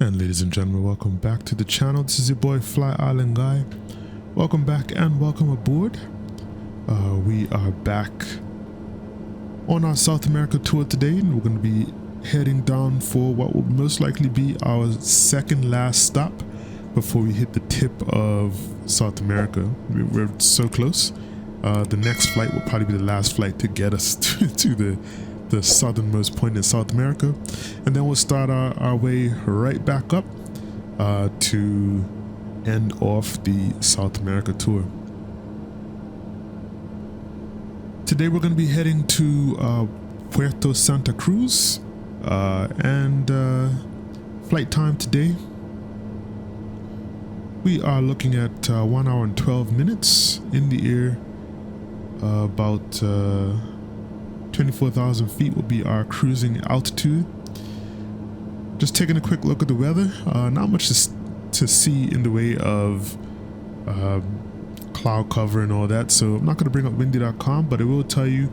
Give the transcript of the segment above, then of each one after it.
And ladies and gentlemen, welcome back to the channel. This is your boy FlyIslandGuy. Welcome back and welcome aboard. We are back on our South America tour today, and we're going to be heading down for what will most likely be our second last stop before we hit the tip of South America. We're so close. The next flight will probably be the last flight to get us to the southernmost point in South America, and then we'll start our way right back up to end off the South America tour. Today we're going to be heading to Puerto Santa Cruz, and flight time today we are looking at 1 hour and 12 minutes in the air. About 24,000 feet will be our cruising altitude. Just taking a quick look at the weather. Not much to see in the way of cloud cover and all that, so I'm not going to bring up windy.com, but I will tell you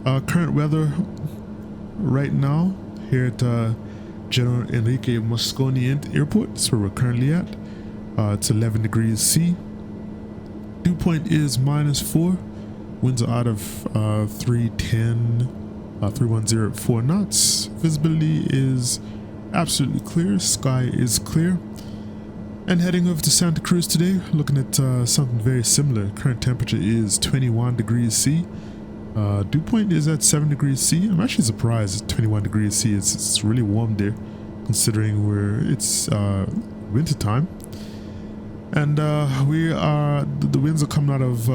current weather right now here at General Enrique Mosconi Airport. That's where we're currently at. It's 11 degrees C. Dew point is -4. Winds are out of 310 at 4 knots. Visibility is absolutely clear. Sky is clear. And heading over to Santa Cruz today, looking at something very similar. Current temperature is 21 degrees C. Dew point is at 7 degrees C. I'm actually surprised at 21 degrees C. It's really warm there, considering it's winter time. And the winds are coming out of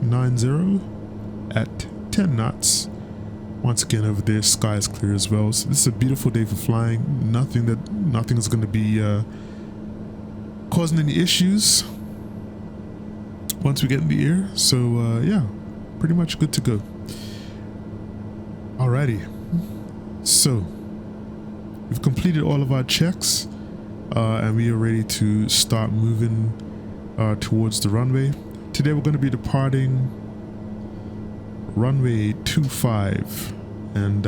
90 at 10 knots. Once again, over there, sky is clear as well. So this is a beautiful day for flying. Nothing is going to be causing any issues once we get in the air. So yeah, pretty much good to go. Alrighty, so we've completed all of our checks, and we are ready to start moving towards the runway. Today we're going to be departing runway 25, and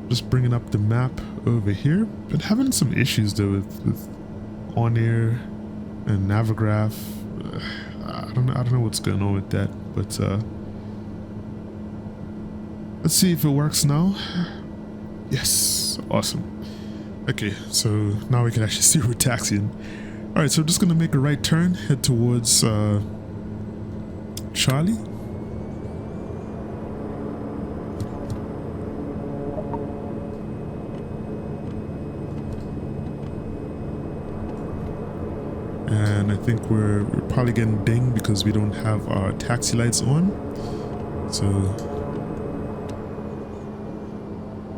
just bringing up the map over here. Been having some issues though with on-air and Navigraph. I don't know what's going on with that, but let's see if it works now. Yes, awesome. Okay, so now we can actually see we're taxiing. Alright, so I'm just going to make a right turn, head towards Charlie. And I think we're probably getting dinged because we don't have our taxi lights on. So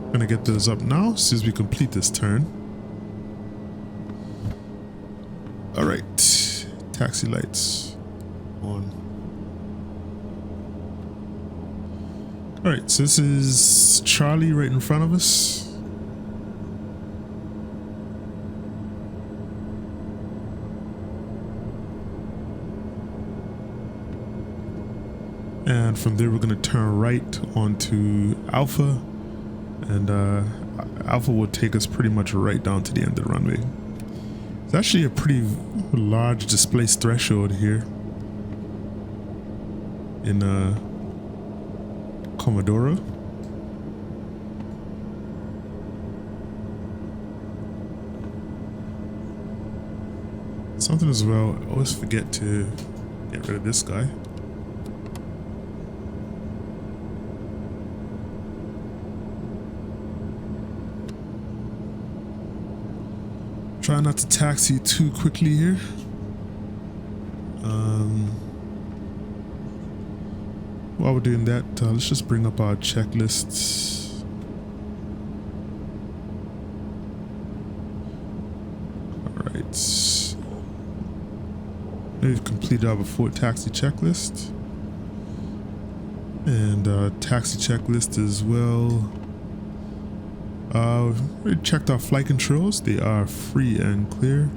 I'm going to get those up now as soon as we complete this turn. Alright, taxi lights on. Alright, so this is Charlie right in front of us. And from there we're going to turn right onto Alpha, and Alpha will take us pretty much right down to the end of the runway. It's actually a pretty large displaced threshold here in Comodoro. Something as well, I always forget to get rid of this guy. Try not to taxi too quickly here. While we're doing that, let's just bring up our checklists. Alright. We've completed our before taxi checklist. And taxi checklist as well. We checked our flight controls. They are free and clear.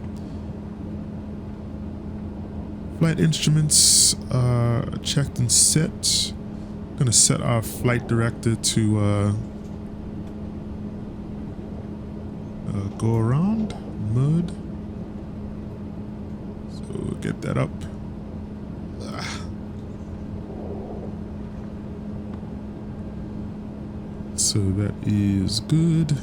Flight instruments checked and set. Gonna set our flight director to go around, mud. So get that up. So that is good.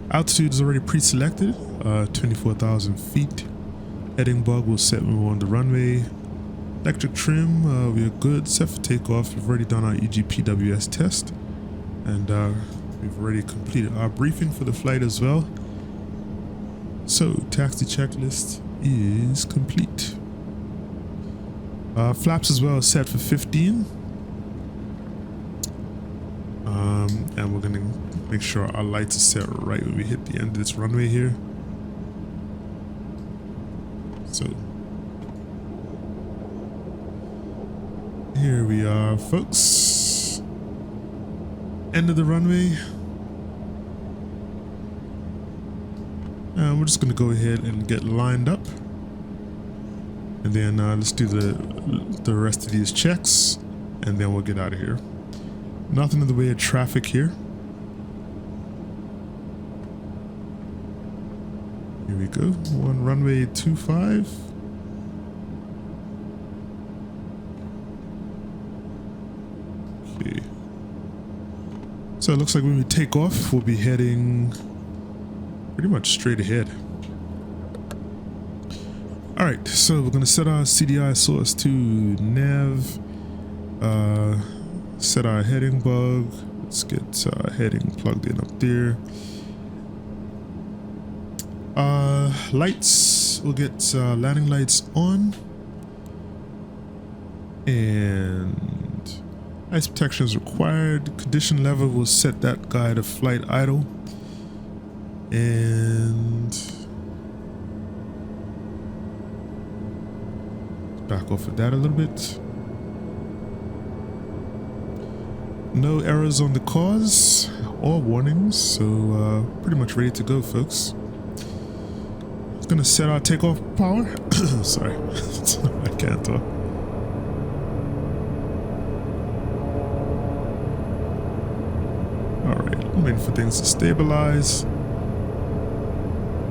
Altitude is already pre-selected, 24,000 feet. Heading bug will set when we're on the runway. Electric trim, we are good, set for takeoff. We've already done our EGPWS test, and we've already completed our briefing for the flight as well. So taxi checklist is complete. Flaps as well set for 15. And we're gonna make sure our lights are set right when we hit the end of this runway here. So here we are, folks. End of the runway. And we're just gonna go ahead and get lined up, and then let's do the rest of these checks, and then we'll get out of here. Nothing in the way of traffic here. Here we go. One runway 25. Okay. So it looks like when we take off, we'll be heading pretty much straight ahead. Alright, so we're going to set our CDI source to nav. Set our heading bug. Let's get heading plugged in up there. Lights, we'll get landing lights on, and ice protection is required. Condition level, will set that guy to flight idle, and back off of that a little bit. No errors on the cause or warnings, so pretty much ready to go, folks. Gonna set our takeoff power. Sorry, I can't talk. Alright, I'm waiting for things to stabilize.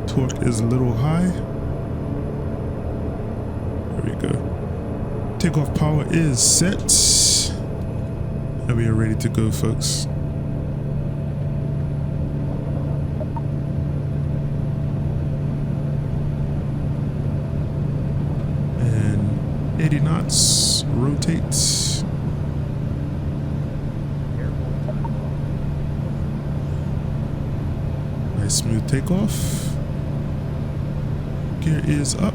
Torque is a little high. There we go. Takeoff power is set, and we are ready to go, folks. And 80 knots, rotate. Nice smooth takeoff. Gear is up.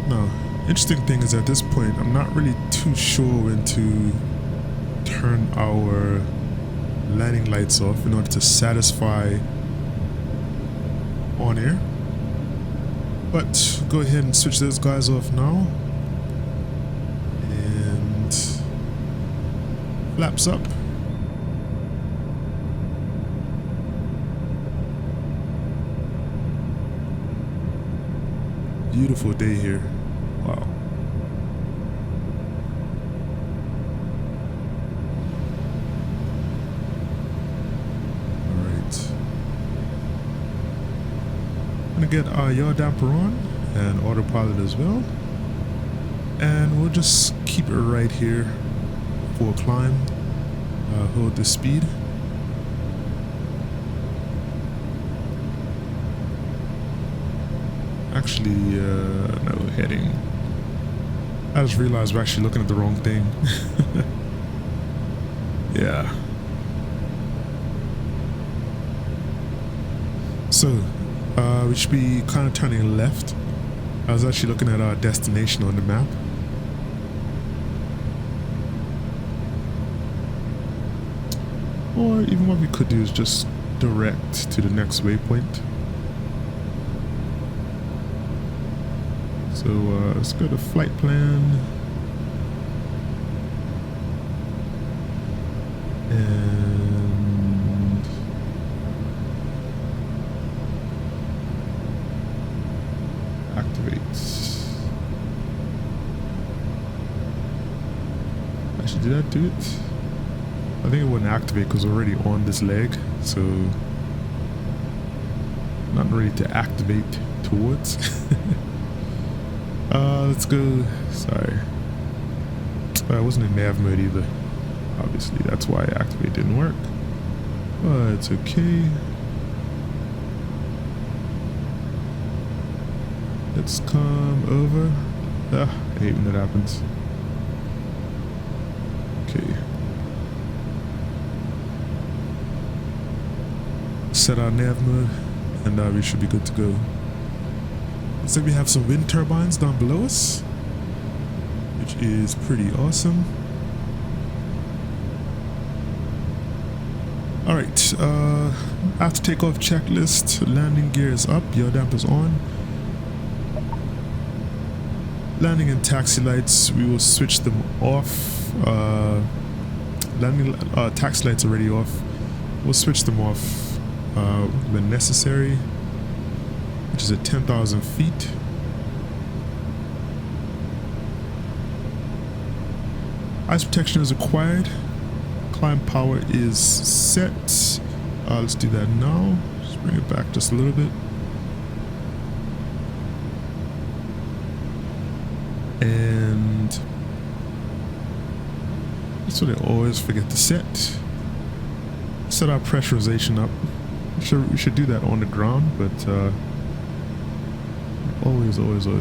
Now, interesting thing is at this point, I'm not really too sure when to turn our landing lights off in order to satisfy on air. But go ahead and switch those guys off now. And flaps up. Beautiful day here. Wow. Alright. I'm gonna get our yaw damper on and autopilot as well. And we'll just keep it right here for a climb. Hold the speed. Actually, no, heading. I just realized we're actually looking at the wrong thing. Yeah. So, we should be kind of turning left. I was actually looking at our destination on the map. Or even what we could do is just direct to the next waypoint. So let's go to flight plan. And activate. did that do it? I think it wouldn't activate because we're already on this leg, so not ready to activate towards. Let's go. Sorry, I wasn't in nav mode either. Obviously, that's why activate didn't work. But it's okay. Let's come over. I hate when that happens. Okay. Set our nav mode, and we should be good to go. Looks like we have some wind turbines down below us, which is pretty awesome. Alright, after takeoff checklist, landing gear is up, yaw dampers on. Landing and taxi lights, we will switch them off. Taxi lights already off. We'll switch them off when necessary, which is at 10,000 feet. Ice protection is required. Climb power is set. Let's do that now. Just bring it back just a little bit. And that's what I always forget to set. Set our pressurization up. We should do that on the ground, but always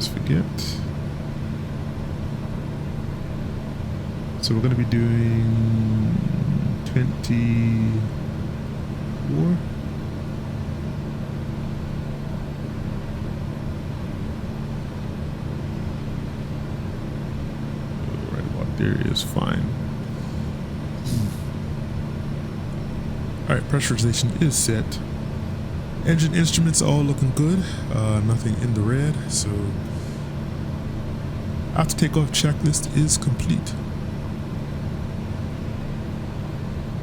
forget. So we're going to be doing 24. Right about there is fine. Alright, pressurization is set. Engine instruments are all looking good. Nothing in the red. So after takeoff checklist is complete.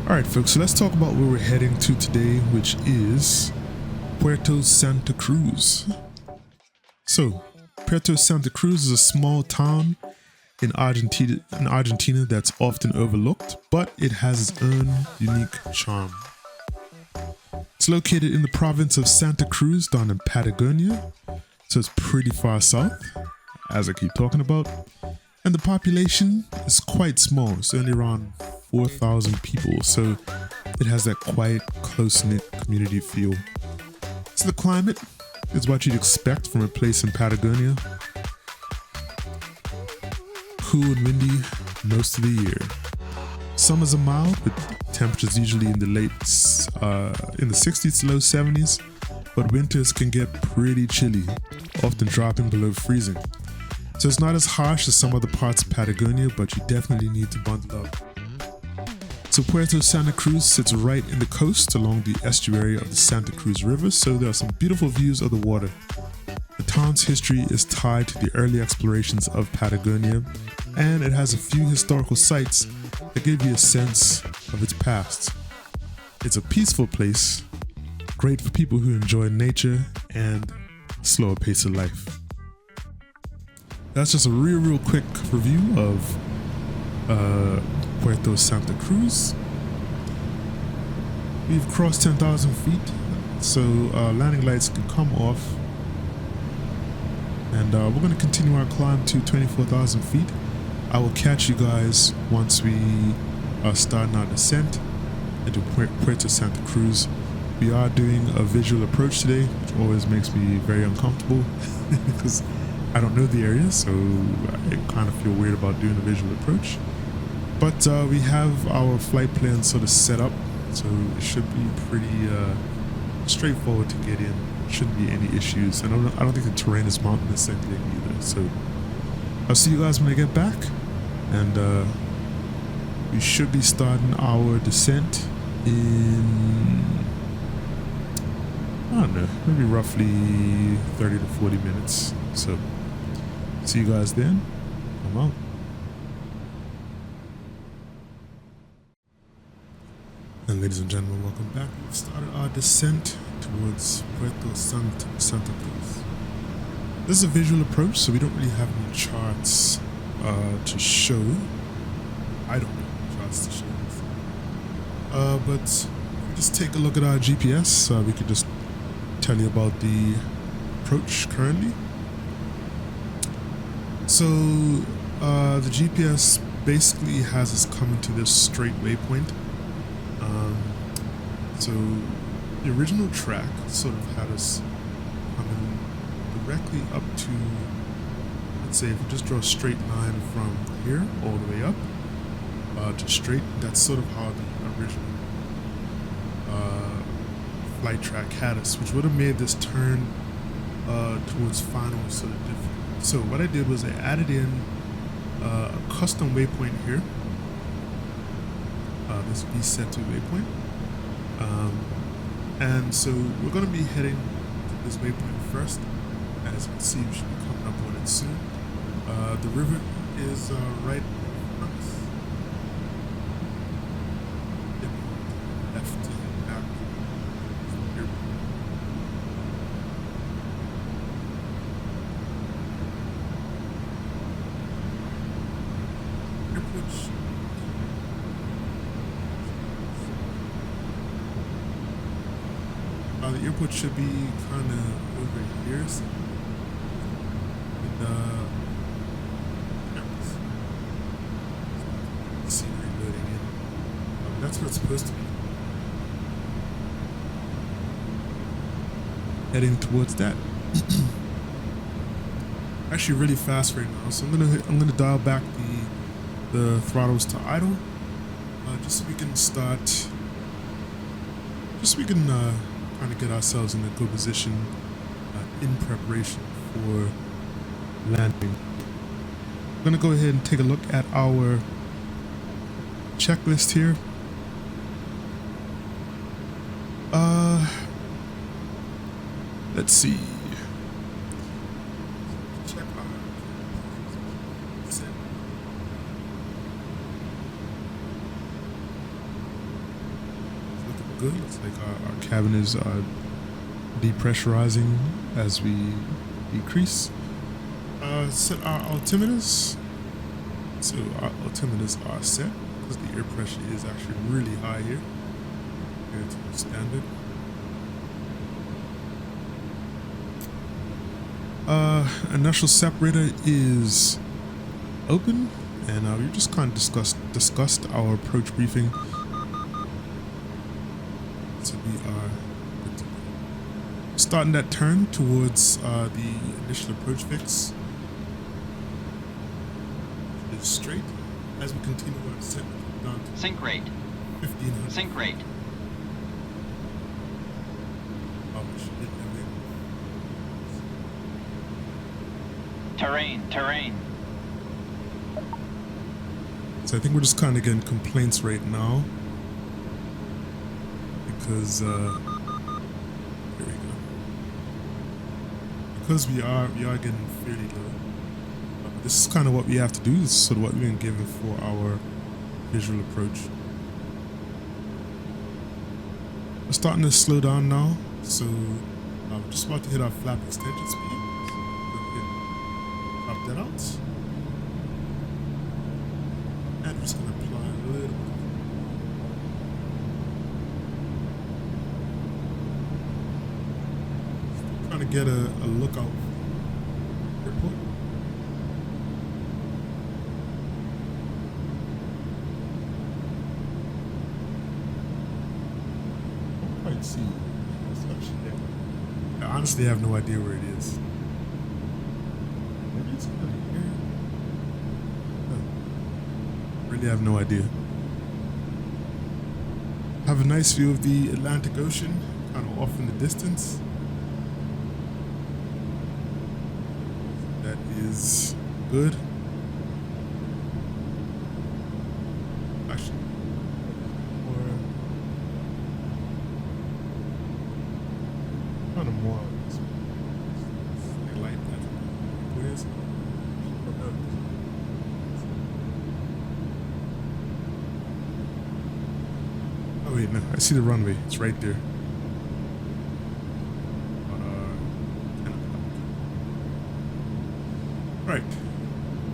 Alright folks, so let's talk about where we're heading to today, which is Puerto Santa Cruz. So Puerto Santa Cruz is a small town in Argentina that's often overlooked, but it has its own unique charm. It's located in the province of Santa Cruz down in Patagonia, so it's pretty far south, as I keep talking about. And the population is quite small. It's only around 4,000 people, so it has that quiet, close-knit community feel. So the climate is what you'd expect from a place in Patagonia. Cool and windy most of the year. Summers are mild, with temperatures usually in the in the 60s to low 70s, but winters can get pretty chilly, often dropping below freezing. So it's not as harsh as some other parts of Patagonia, but you definitely need to bundle up. So Puerto Santa Cruz sits right in the coast along the estuary of the Santa Cruz River, so there are some beautiful views of the water. The town's history is tied to the early explorations of Patagonia, and it has a few historical sites that give you a sense of its past. It's a peaceful place, great for people who enjoy nature and a slower pace of life. That's just a real quick review of Puerto Santa Cruz. We've crossed 10,000 feet, so landing lights can come off. And we're going to continue our climb to 24,000 feet. I will catch you guys once we are starting our descent into Puerto Santa Cruz. We are doing a visual approach today, which always makes me very uncomfortable because I don't know the area, so I kind of feel weird about doing a visual approach. But we have our flight plan sort of set up, so it should be pretty straightforward to get in. Shouldn't be any issues, and I don't think the terrain is mountainous anything either. So I'll see you guys when I get back, and we should be starting our descent in, I don't know, maybe roughly 30 to 40 minutes. So see you guys then. I'm out. And ladies and gentlemen, welcome back. We've started our descent towards Puerto Santa Cruz. This is a visual approach, so we don't really have any charts to show. I don't know. screenshots to show this. But if we just take a look at our GPS, we could just tell you about the approach currently. So the GPS basically has us coming to this straight waypoint. So the original track sort of had us coming directly up to, let's say if we just draw a straight line from here all the way up to straight, that's sort of how the original flight track had us, which would have made this turn towards final sort of different. So what I did was I added in a custom waypoint here, this VSET to waypoint, and so we're going to be heading to this waypoint first. As you can see, we should be coming up on it soon. The river is right in front of us. Left and back. Here. Airport. The airport should be kind of over here. So. Scenery loading in. That's what it's supposed to be. Heading towards that. Actually, really fast right now. So I'm gonna dial back the throttles to idle, just so we can start. Just so we can kind of get ourselves in a good position in preparation for landing. I'm gonna go ahead and take a look at our checklist here. Let's see. Check looking good. Looks like our cabin is depressurizing as we decrease. Set our altimeters. So our altimeters are set because the air pressure is actually really high here compared to the standard. Inertial separator is open, and we just kind of discussed our approach briefing. So we are starting that turn towards the initial approach fix. It's straight as we continue our descent down to sync rate. 1500. Sync rate. Terrain. So I think we're just kind of getting complaints right now because here we go. Because we are getting fairly low. This is kind of what we have to do. This is sort of what we've been given for our visual approach. We're starting to slow down now, so I'm just about to hit our flap extension speed. Drop that out. And we're just going to apply a little bit. Trying to get a lookout airport. I don't quite see what's actually there. I honestly have no idea where it is. Maybe it's under here. Really have no idea. Have a nice view of the Atlantic Ocean, kind of off in the distance. That is good. Actually, kind of more. They like that. Where's oh wait, no, I see the runway. It's right there. Right.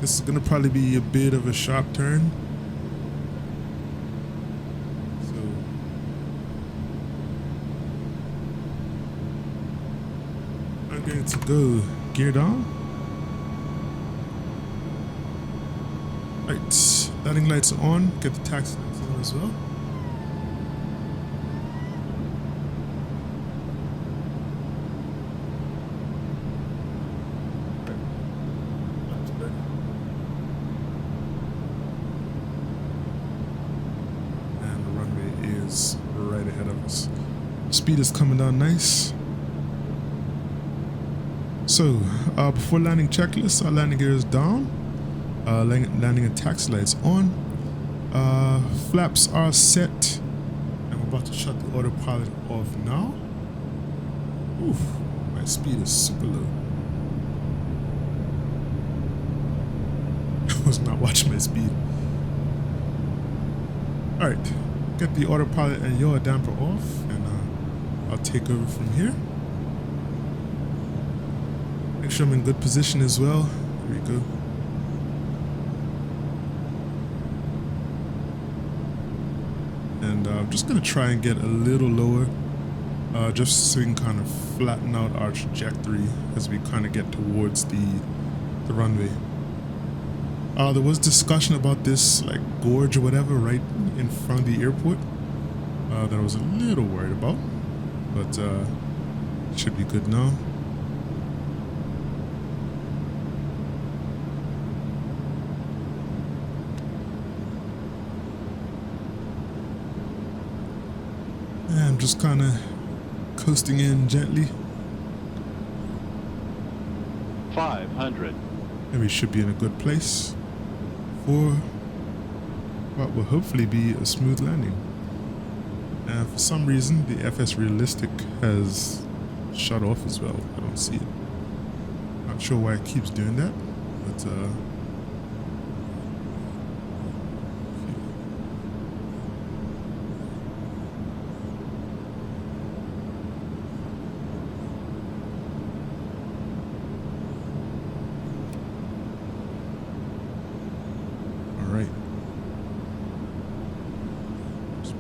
This is gonna probably be a bit of a sharp turn. Good to go. Gear down. Right, landing lights are on. Get the taxi lights on as well. And the runway is right ahead of us. Speed is coming down nice. So, before landing checklist, our landing gear is down. Landing and taxi lights on. Flaps are set. And we're about to shut the autopilot off now. Oof, my speed is super low. I was not watching my speed. Alright, get the autopilot and yaw damper off, and I'll take over from here. Make sure I'm in good position as well. There we go. And I'm just going to try and get a little lower, just so we can kind of flatten out our trajectory as we kind of get towards the runway. There was discussion about this like gorge or whatever right in front of the airport that I was a little worried about, but it should be good now. And I'm just kind of coasting in gently. 500. And we should be in a good place for what will hopefully be a smooth landing. And for some reason, the FS Realistic has shut off as well. I don't see it. Not sure why it keeps doing that, but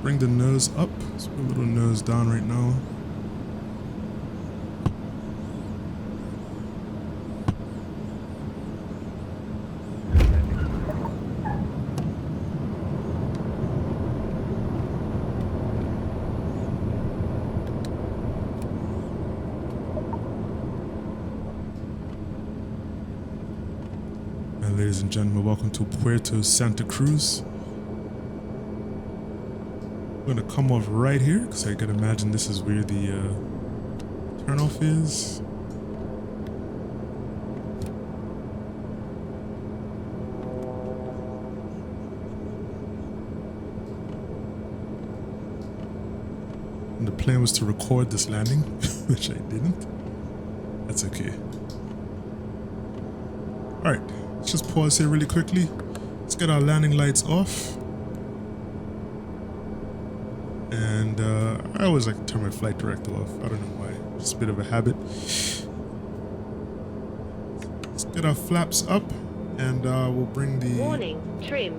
bring the nose up. Let's put a little nose down right now. And ladies and gentlemen, welcome to Puerto Santa Cruz. I'm gonna come off right here because I can imagine this is where the turnoff is. And the plan was to record this landing, which I didn't. That's okay. Alright, let's just pause here really quickly. Let's get our landing lights off. And I always like to turn my flight director off. I don't know why. Just a bit of a habit. Let's get our flaps up, and we'll bring the warning trim.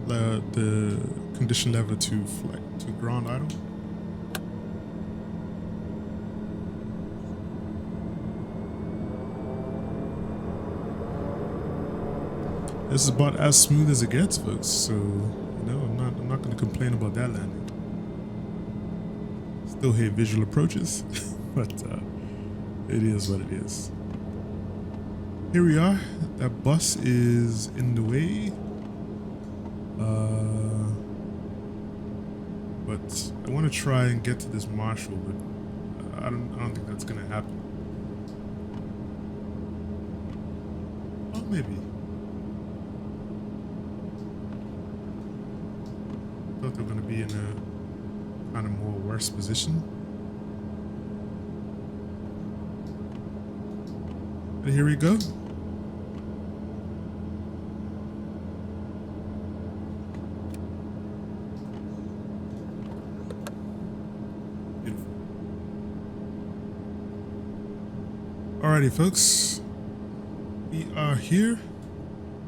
The condition lever to flight to ground idle. This is about as smooth as it gets, folks. So. No, I'm not going to complain about that landing. Still hate visual approaches, but it is what it is. Here we are. That bus is in the way. But I want to try and get to this marshal, but I don't think that's going to happen. Oh, maybe. Thought they were going to be in a kind of more worse position. And here we go. Beautiful. Alrighty, folks. We are here.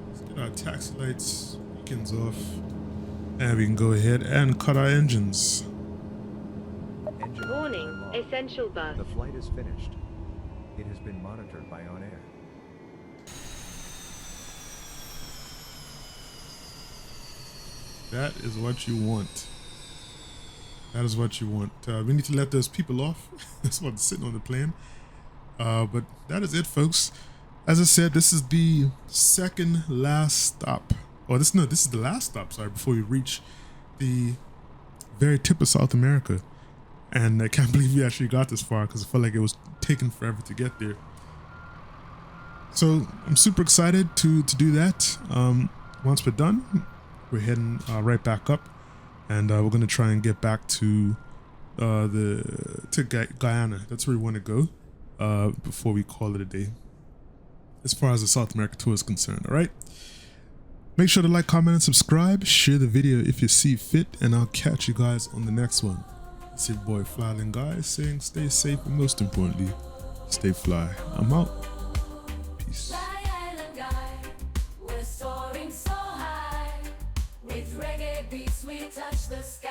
Let's get our taxi lights, beacons off. And we can go ahead and cut our engines. Warning Warning, essential bus. The flight is finished. It has been monitored by On Air. That is what you want. That is what you want. We need to let those people off. That's what's sitting on the plane. But that is it, folks. As I said, this is the second last stop. Or this is the last stop, sorry, before we reach the very tip of South America. And I can't believe we actually got this far because I felt like it was taking forever to get there. So I'm super excited to do that. Once we're done, we're heading right back up, and we're gonna try and get back to Guyana. That's where we want to go before we call it a day, as far as the South America tour is concerned. All right. Make sure to like, comment, and subscribe. Share the video if you see fit, and I'll catch you guys on the next one. It's your boy FlyIslandGuy saying stay safe, and most importantly, stay fly. I'm out. Peace. Fly Island Guy, we're soaring so high. With reggae beats we touch the sky.